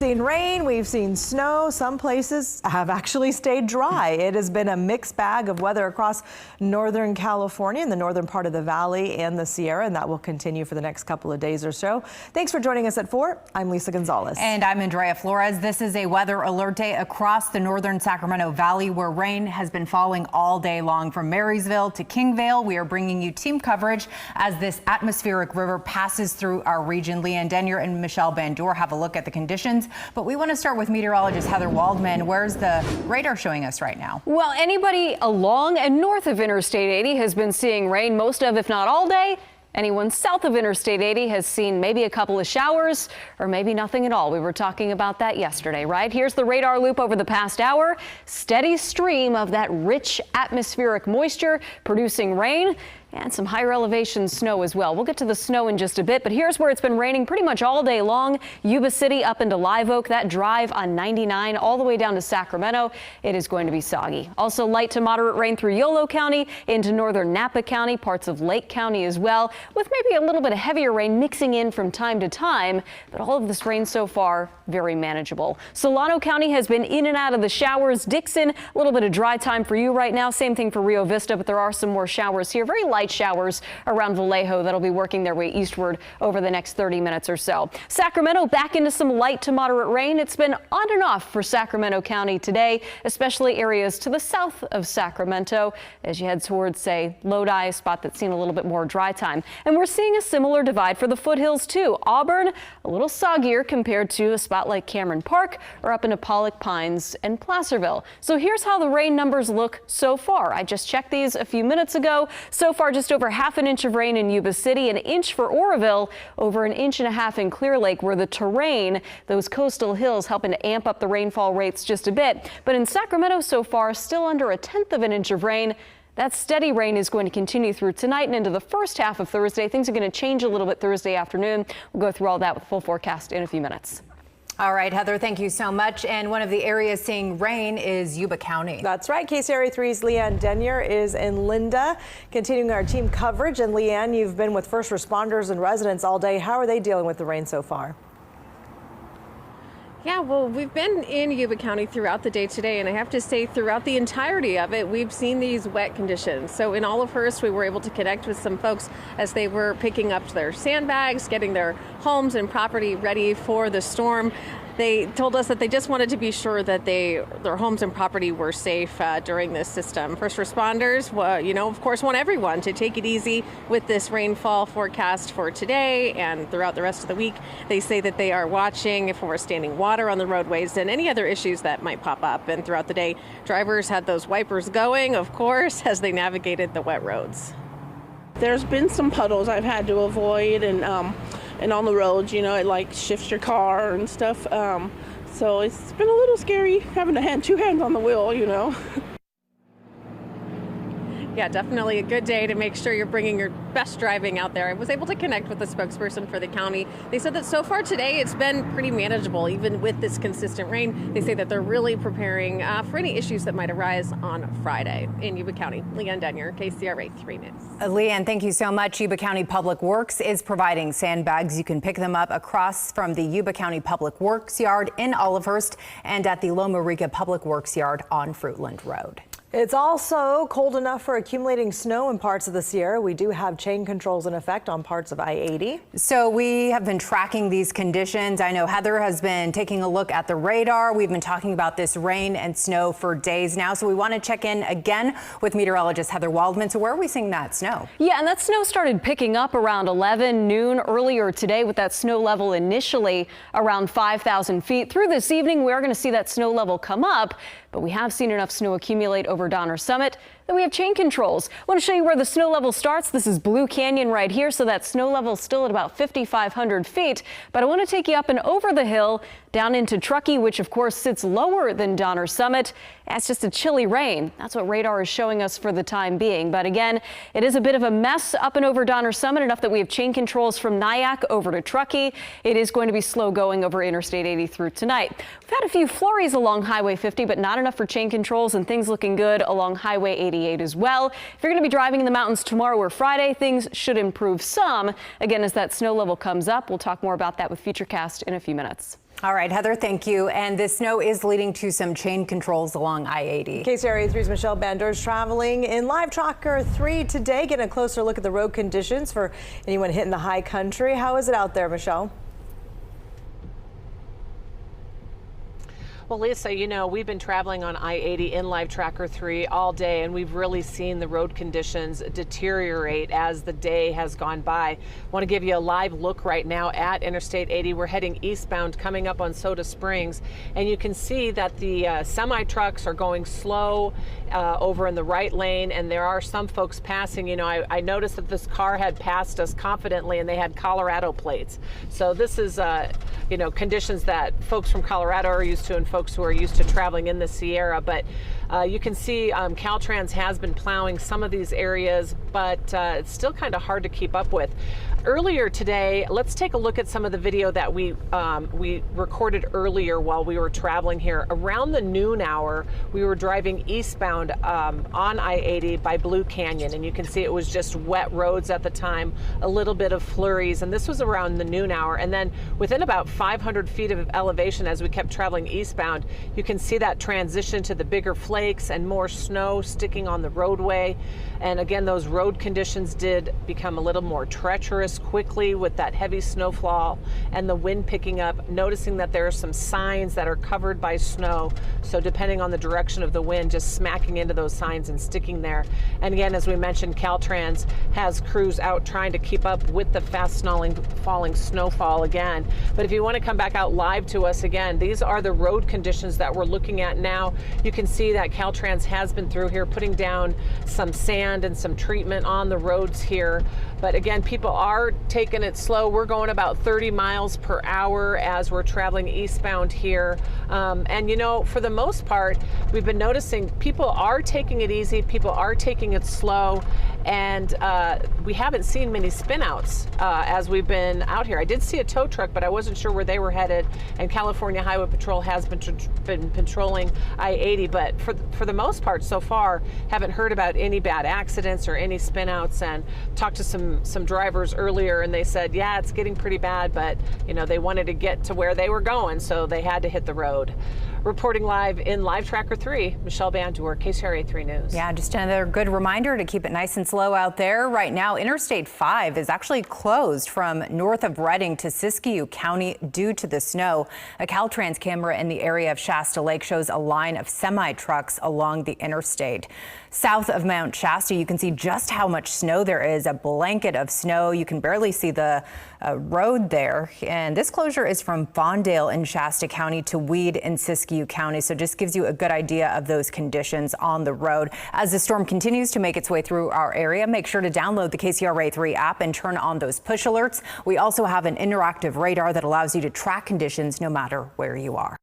Seen rain, we've seen snow. Some places have actually stayed dry. It has been a mixed bag of weather across Northern California and the northern part of the valley and the Sierra, and that will continue for the next couple of days or so. Thanks for joining us at 4. I'm Lisa Gonzalez. And I'm Andrea Flores. This is a weather alert day across the northern Sacramento Valley, where rain has been falling all day long. From Marysville to Kingvale, we are bringing you team coverage as this atmospheric river passes through our region. Leanne Denyer and Michelle Bandor have a look at the conditions. But we want to start with meteorologist Heather Waldman. Where's the radar showing us right now? Well, anybody along and north of Interstate 80 has been seeing rain most of, if not all day. Anyone south of Interstate 80 has seen maybe a couple of showers or maybe nothing at all. We were talking about that yesterday, right? Here's the radar loop over the past hour. Steady stream of that rich atmospheric moisture producing rain and some higher elevation snow as well. We'll get to the snow in just a bit, but here's where it's been raining pretty much all day long. Yuba City up into Live Oak, that drive on 99 all the way down to Sacramento. It is going to be soggy. Also light to moderate rain through Yolo County into northern Napa County, parts of Lake County as well, with maybe a little bit of heavier rain mixing in from time to time. But all of this rain so far, very manageable. Solano County has been in and out of the showers. Dixon, a little bit of dry time for you right now. Same thing for Rio Vista, but there are some more showers here. Very light showers around Vallejo that'll be working their way eastward over the next 30 minutes or so. Sacramento back into some light to moderate rain. It's been on and off for Sacramento County today, especially areas to the south of Sacramento as you head towards, say, Lodi, a spot that's seen a little bit more dry time. And we're seeing a similar divide for the foothills too. Auburn, a little soggier compared to a spot like Cameron Park or up into Pollock Pines and Placerville. So here's how the rain numbers look so far. I just checked these a few minutes ago. So far, just over half an inch of rain in Yuba City, an inch for Oroville, over an inch and a half in Clear Lake, where the terrain, those coastal hills, helping to amp up the rainfall rates just a bit. But in Sacramento so far, still under 1/10 of an inch of rain. That steady rain is going to continue through tonight and into the first half of Thursday. Things are going to change a little bit Thursday afternoon. We'll go through all that with full forecast in a few minutes. All right, Heather, thank you so much. And one of the areas seeing rain is Yuba County. That's right. KCRA 3's Leanne Denyer is in Linda, continuing our team coverage. And Leanne, you've been with first responders and residents all day. How are they dealing with the rain so far? Yeah, well, we've been in Yuba County throughout the day today, and I have to say throughout the entirety of it, we've seen these wet conditions. So in Olivehurst, we were able to connect with some folks as they were picking up their sandbags, getting their homes and property ready for the storm. They told us that they just wanted to be sure that their homes and property were safe during this system. First responders, of course, want everyone to take it easy with this rainfall forecast for today and throughout the rest of the week. They say that they are watching for standing water on the roadways and any other issues that might pop up. And throughout the day, drivers had those wipers going, of course, as they navigated the wet roads. There's been some puddles I've had to avoid, and on the roads, it like shifts your car and stuff. So it's been a little scary having to two hands on the wheel, Yeah, definitely a good day to make sure you're bringing your best driving out there. I was able to connect with the spokesperson for the county. They said that so far today it's been pretty manageable, even with this consistent rain. They say that they're really preparing for any issues that might arise on Friday in Yuba County. Leanne Denyer, KCRA 3 News. Leanne, thank you so much. Yuba County Public Works is providing sandbags. You can pick them up across from the Yuba County Public Works Yard in Olivehurst and at the Loma Rica Public Works Yard on Fruitland Road. It's also cold enough for accumulating snow in parts of the Sierra. We do have chain controls in effect on parts of I-80. So we have been tracking these conditions. I know Heather has been taking a look at the radar. We've been talking about this rain and snow for days now. So we want to check in again with meteorologist Heather Waldman. So where are we seeing that snow? Yeah, and that snow started picking up around 11 noon earlier today, with that snow level initially around 5,000 feet. Through this evening, we are going to see that snow level come up, but we have seen enough snow accumulate over Donner Summit that we have chain controls. I want to show you where the snow level starts. This is Blue Canyon right here, so that snow level is still at about 5,500 feet. But I want to take you up and over the hill down into Truckee, which of course sits lower than Donner Summit. That's just a chilly rain. That's what radar is showing us for the time being. But again, it is a bit of a mess up and over Donner Summit, enough that we have chain controls from Nyack over to Truckee. It is going to be slow going over Interstate 80 through tonight. We've had a few flurries along Highway 50, but not enough for chain controls, and things looking good along Highway 88 as well. If you're going to be driving in the mountains tomorrow or Friday, things should improve some. Again, as that snow level comes up, we'll talk more about that with Futurecast in a few minutes. All right, Heather, thank you. And this snow is leading to some chain controls along I-80. KCRA 3's Michelle Bandor is traveling in Live Tracker 3 today, getting a closer look at the road conditions for anyone hitting the high country. How is it out there, Michelle? Well, Lisa, you know, we've been traveling on I-80 in Live Tracker 3 all day, and we've really seen the road conditions deteriorate as the day has gone by. I want to give you a live look right now at Interstate 80. We're heading eastbound, coming up on Soda Springs, and you can see that the semi-trucks are going slow over in the right lane, and there are some folks passing. You know, I noticed that this car had passed us confidently, and they had Colorado plates. So this is, you know, conditions that folks from Colorado are used to, and folks who are used to traveling in the Sierra. But you can see Caltrans has been plowing some of these areas, but it's still kind of hard to keep up with. Earlier today, let's take a look at some of the video that we recorded earlier while we were traveling here. Around the noon hour, we were driving eastbound on I-80 by Blue Canyon, and you can see it was just wet roads at the time, a little bit of flurries, and this was around the noon hour. And then within about 500 feet of elevation, as we kept traveling eastbound, you can see that transition to the bigger flakes and more snow sticking on the roadway. And again, those road conditions did become a little more treacherous quickly with that heavy snowfall and the wind picking up, noticing that there are some signs that are covered by snow. So depending on the direction of the wind, just smacking into those signs and sticking there. And again, as we mentioned, Caltrans has crews out trying to keep up with the fast falling snowfall again. But if you want to come back out live to us again, these are the road conditions that we're looking at now. You can see that Caltrans has been through here putting down some sand and some treatment on the roads here. But again, people are taking it slow. We're going about 30 miles per hour as we're traveling eastbound here. And you know, for the most part, we've been noticing people are taking it easy, people are taking it slow, and we haven't seen many spinouts as we've been out here. I did see a tow truck, but I wasn't sure where they were headed, and California Highway Patrol has been patrolling I-80, but for the most part so far, haven't heard about any bad accidents or any spinouts. And talked to some drivers earlier, and they said, yeah, it's getting pretty bad, but you know, they wanted to get to where they were going, so they had to hit the road. Reporting live in Live Tracker 3, Michelle Bandor, KCRA 3 News. Yeah, just another good reminder to keep it nice and slow out there. Right now, Interstate 5 is actually closed from north of Redding to Siskiyou County due to the snow. A Caltrans camera in the area of Shasta Lake shows a line of semi-trucks along the interstate. South of Mount Shasta, you can see just how much snow there is, a blanket of snow. You can barely see the road there. And this closure is from Fondale in Shasta County to Weed in Siskiyou County. So just gives you a good idea of those conditions on the road. As the storm continues to make its way through our area, make sure to download the KCRA 3 app and turn on those push alerts. We also have an interactive radar that allows you to track conditions no matter where you are.